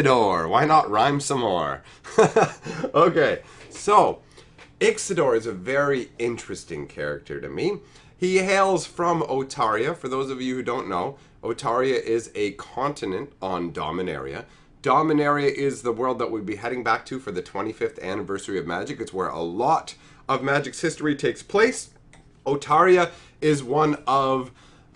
Ixidor. Why not rhyme some more? Okay, so Ixidor is a very interesting character to me. He hails from Otaria. For those of you who don't know, Otaria is a continent on Dominaria. Dominaria is the world that we'll be heading back to for the 25th anniversary of Magic. It's where a lot of Magic's history takes place. Otaria is one of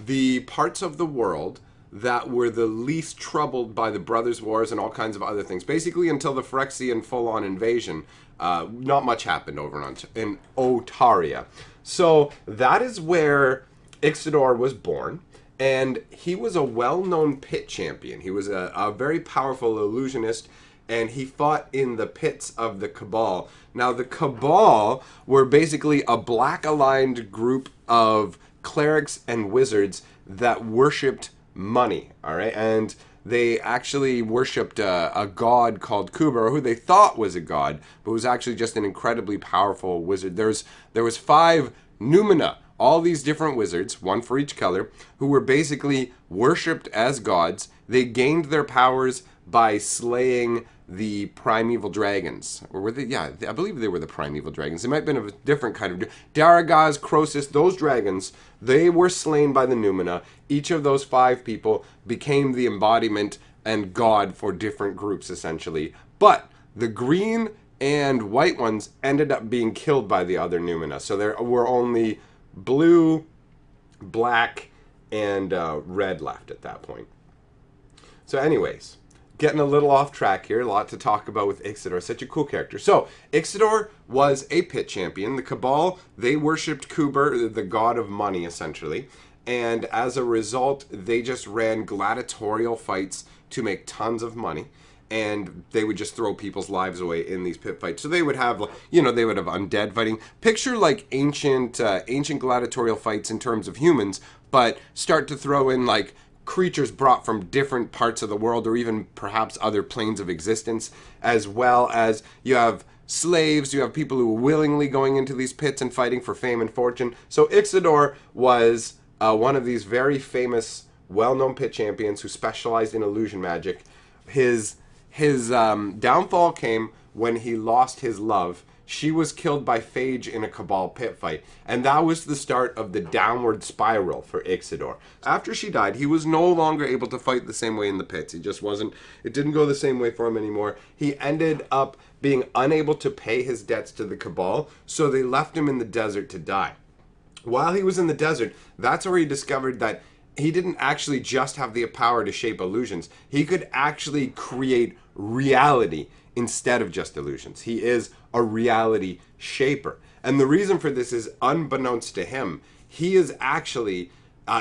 the parts of the world that were the least troubled by the Brothers' Wars and all kinds of other things. Basically, until the Phyrexian full-on invasion, not much happened over in Otaria. So that is where Ixidor was born, and he was a well-known pit champion. He was a very powerful illusionist, and he fought in the pits of the Cabal. Now, the Cabal were basically a black-aligned group of clerics and wizards that worshipped money, all right? And they actually worshipped a god called Kuber, who they thought was a god, but was actually just an incredibly powerful wizard. There was 5 Numina, all these different wizards, one for each color, who were basically worshipped as gods. They gained their powers by slaying the primeval dragons. Or were they? Yeah, I believe they were the primeval dragons. They might have been of a different kind of... Daragaz, Croesus, those dragons, they were slain by the Numina. Each of those 5 people became the embodiment and god for different groups, essentially. But the green and white ones ended up being killed by the other Numina. So there were only blue, black, and red left at that point. So anyways, getting a little off track here, a lot to talk about with Ixidor. Such a cool character. So, Ixidor was a pit champion. The Cabal, they worshipped Kuber, the god of money, essentially. And as a result, they just ran gladiatorial fights to make tons of money. And they would just throw people's lives away in these pit fights. So they would have, they would have undead fighting. Picture like ancient gladiatorial fights in terms of humans, but start to throw in like creatures brought from different parts of the world, or even perhaps other planes of existence, as well as you have slaves, you have people who were willingly going into these pits and fighting for fame and fortune. So Ixidor was one of these very famous, well-known pit champions who specialized in illusion magic. His downfall came when he lost his love. She was killed by Phage in a Cabal pit fight, and that was the start of the downward spiral for Ixidor. After she died, he was no longer able to fight the same way in the pits. He just wasn't, it didn't go the same way for him anymore. He ended up being unable to pay his debts to the Cabal, so they left him in the desert to die. While he was in the desert, that's where he discovered that he didn't actually just have the power to shape illusions. He could actually create reality instead of just illusions. He is a reality shaper. And the reason for this is, unbeknownst to him, he is actually,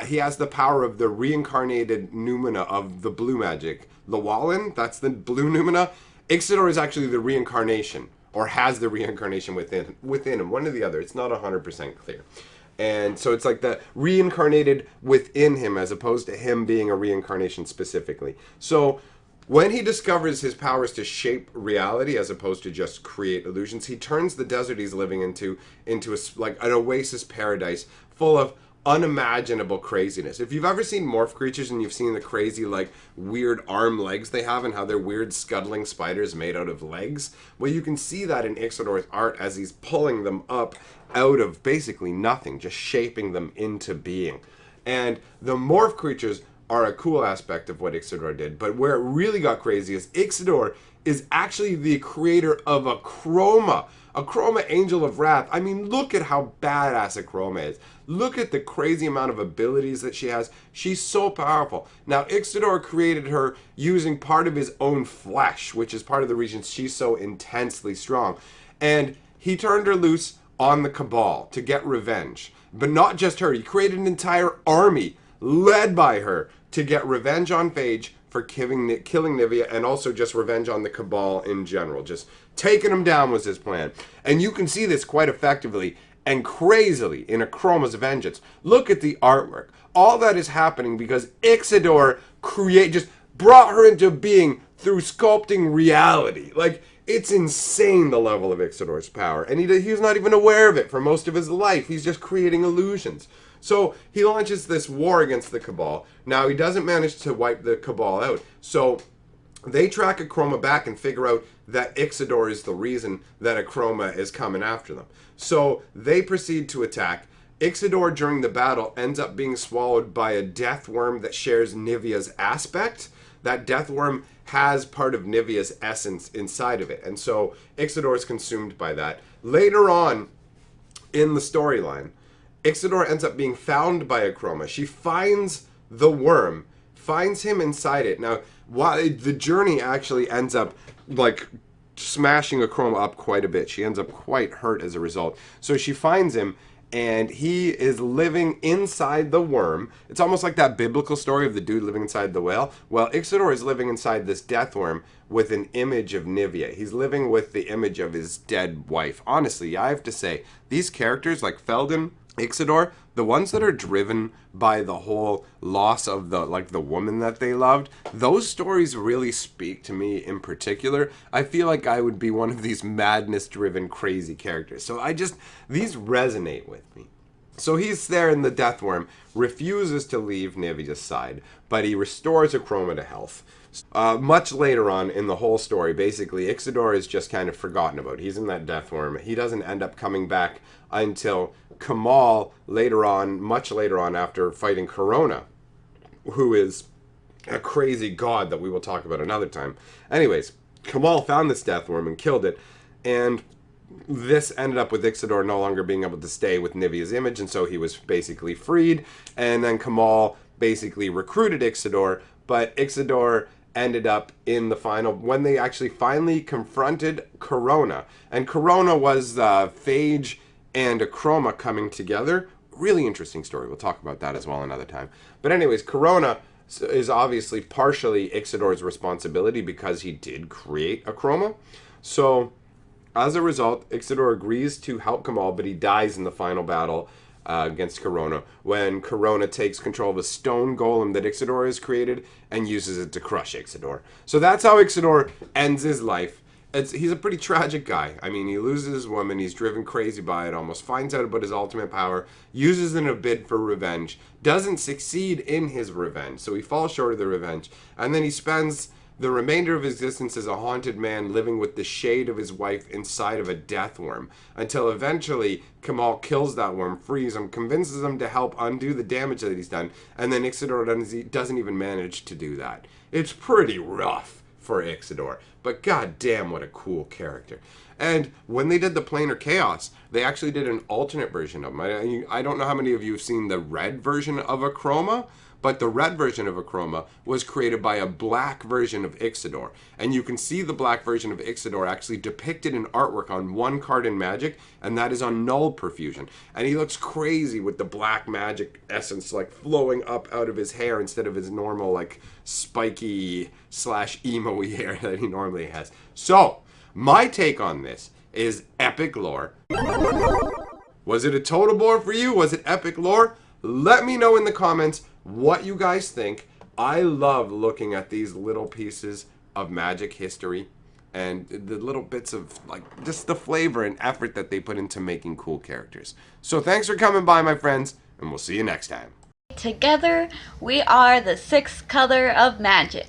he has the power of the reincarnated Numina of the blue magic. Llewellyn, that's the blue Numina. Ixidor is actually the reincarnation, or has the reincarnation within him, one or the other. It's not 100% clear. And so it's like the reincarnated within him, as opposed to him being a reincarnation specifically. So when he discovers his powers to shape reality as opposed to just create illusions, he turns the desert he's living into like an oasis paradise full of unimaginable craziness. If you've ever seen morph creatures and you've seen the crazy, like, weird arm legs they have and how they're weird scuttling spiders made out of legs, well, you can see that in Ixidor's art as he's pulling them up out of basically nothing, just shaping them into being. And the morph creatures are a cool aspect of what Ixidor did, but where it really got crazy is Ixidor is actually the creator of a Chroma Angel of Wrath. I mean, look at how badass a Chroma is. Look at the crazy amount of abilities that she has. She's so powerful. Now, Ixidor created her using part of his own flesh, which is part of the reason she's so intensely strong. And he turned her loose on the Cabal to get revenge. But not just her. He created an entire army led by her to get revenge on Phage for killing Nivea, and also just revenge on the Cabal in general. Just taking them down was his plan. And you can see this quite effectively and crazily in a Chroma's Vengeance. Look at the artwork. All that is happening because Ixidor just brought her into being through sculpting reality. Like, it's insane, the level of Ixidor's power. And he's not even aware of it for most of his life. He's just creating illusions. So he launches this war against the Cabal. Now, he doesn't manage to wipe the Cabal out. So they track Achroma back and figure out that Ixidor is the reason that Achroma is coming after them. So they proceed to attack. Ixidor, during the battle, ends up being swallowed by a death worm that shares Nivea's aspect. That death worm has part of Nivea's essence inside of it. And so Ixidor is consumed by that. Later on in the storyline, Ixidor ends up being found by Achroma. She finds the worm, finds him inside it. Now, the journey actually ends up like smashing Achroma up quite a bit. She ends up quite hurt as a result. So she finds him, and he is living inside the worm. It's almost like that biblical story of the dude living inside the whale. Well, Ixidor is living inside this death worm with an image of Nivea. He's living with the image of his dead wife. Honestly, I have to say, these characters like Felden, Ixidor, the ones that are driven by the whole loss of the woman that they loved, those stories really speak to me in particular. I feel like I would be one of these madness-driven, crazy characters. So these resonate with me. So he's there in the death worm, refuses to leave Nivea's side, but he restores Achroma to health. Much later on in the whole story, basically, Ixidor is just kind of forgotten about. He's in that death worm. He doesn't end up coming back until Kamal later on, much later on, after fighting Corona, who is a crazy god that we will talk about another time. Anyways, Kamal found this death worm and killed it, and this ended up with Ixidor no longer being able to stay with Nivea's image, and so he was basically freed, and then Kamal basically recruited Ixidor, but Ixidor ended up in the final, when they actually finally confronted Corona, and Corona was Phage and Achroma coming together. Really interesting story. We'll talk about that as well another time. But anyways, Corona is obviously partially Ixidor's responsibility because he did create Achroma. So as a result, Ixidor agrees to help Kamal, but he dies in the final battle against Corona when Corona takes control of a stone golem that Ixidor has created and uses it to crush Ixidor. So that's how Ixidor ends his life. He's a pretty tragic guy. I mean, he loses his woman, he's driven crazy by it, almost finds out about his ultimate power, uses it in a bid for revenge, doesn't succeed in his revenge, so he falls short of the revenge, and then he spends the remainder of his existence as a haunted man living with the shade of his wife inside of a death worm, until eventually Kamal kills that worm, frees him, convinces him to help undo the damage that he's done, and then Ixidor doesn't even manage to do that. It's pretty rough for Ixidor, but goddamn, what a cool character. And when they did the Planar Chaos, they actually did an alternate version of him. I don't know how many of you have seen the red version of Achroma, but the red version of Achroma was created by a black version of Ixidor. And you can see the black version of Ixidor actually depicted in artwork on one card in Magic, and that is on Null Perfusion. And he looks crazy with the black magic essence like flowing up out of his hair instead of his normal like spiky / emo-y hair that he normally has. So, my take on this is epic lore. Was it a total bore for you? Was it epic lore? Let me know in the comments what you guys think. I love looking at these little pieces of Magic history and the little bits of like just the flavor and effort that they put into making cool characters. So thanks for coming by, my friends, and we'll see you next time. Together, we are the sixth color of Magic.